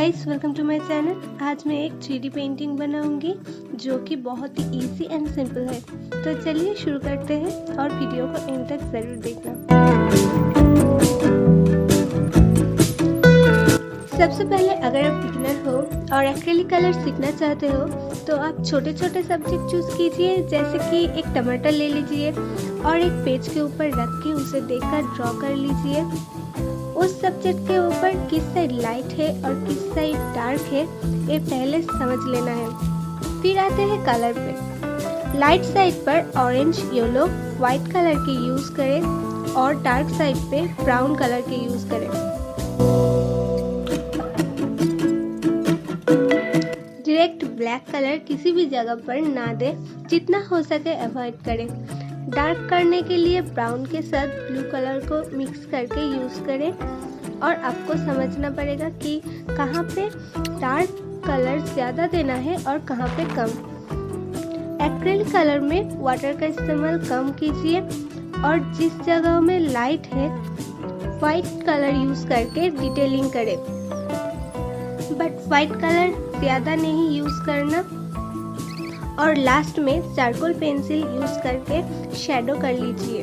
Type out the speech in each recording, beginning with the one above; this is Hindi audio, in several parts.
Guys, welcome to my channel. आज मैं एक 3D पेंटिंग बनाऊंगी जो कि बहुत ही इजी एंड सिंपल है। तो चलिए शुरू करते हैं और वीडियो को एंड तक ज़रूर देखना। सबसे पहले अगर आप बिगिनर हो और एक्रेलिक कलर सीखना चाहते हो तो आप छोटे छोटे सब्जेक्ट चूज़ कीजिए, जैसे कि एक टमाटर ले लीजिए और एक पेज के ऊपर रख के उसे देखकर ड्रॉ कर लीजिए। उस सब्जेक्ट के ऊपर किस साइड लाइट है और किस साइड डार्क है ये पहले समझ लेना है। फिर आते हैं कलर पे। लाइट साइड पर ऑरेंज, येलो, वाइट कलर के यूज़ करें और डार्क साइड पे ब्राउन कलर के यूज़ करें। डायरेक्ट ब्लैक कलर किसी भी जगह पर ना दे, जितना हो सके अवॉइड करें। डार्क करने के लिए ब्राउन के साथ ब्लू कलर को मिक्स करके यूज़ करें और आपको समझना पड़ेगा कि कहाँ पे डार्क कलर ज़्यादा देना है और कहाँ पे कम। एक्रेलिक कलर में वाटर का इस्तेमाल कम कीजिए और जिस जगह में लाइट है वाइट कलर यूज़ करके डिटेलिंग करें, बट वाइट कलर ज़्यादा नहीं यूज़ करना। और लास्ट में चारकोल पेंसिल यूज़ करके शैडो कर लीजिए।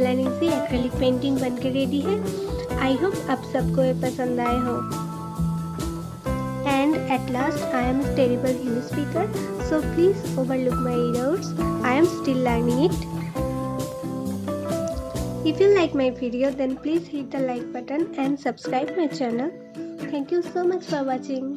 लाइनिंग से एक्रेलिक पेंटिंग बनके रेडी है। आई होप आप सबको ये पसंद आए हो। And at last, I am a terrible Hindi speaker, so please overlook my errors. I am still learning it. If you like my video, then please hit the like button and subscribe my channel. Thank you so much for watching.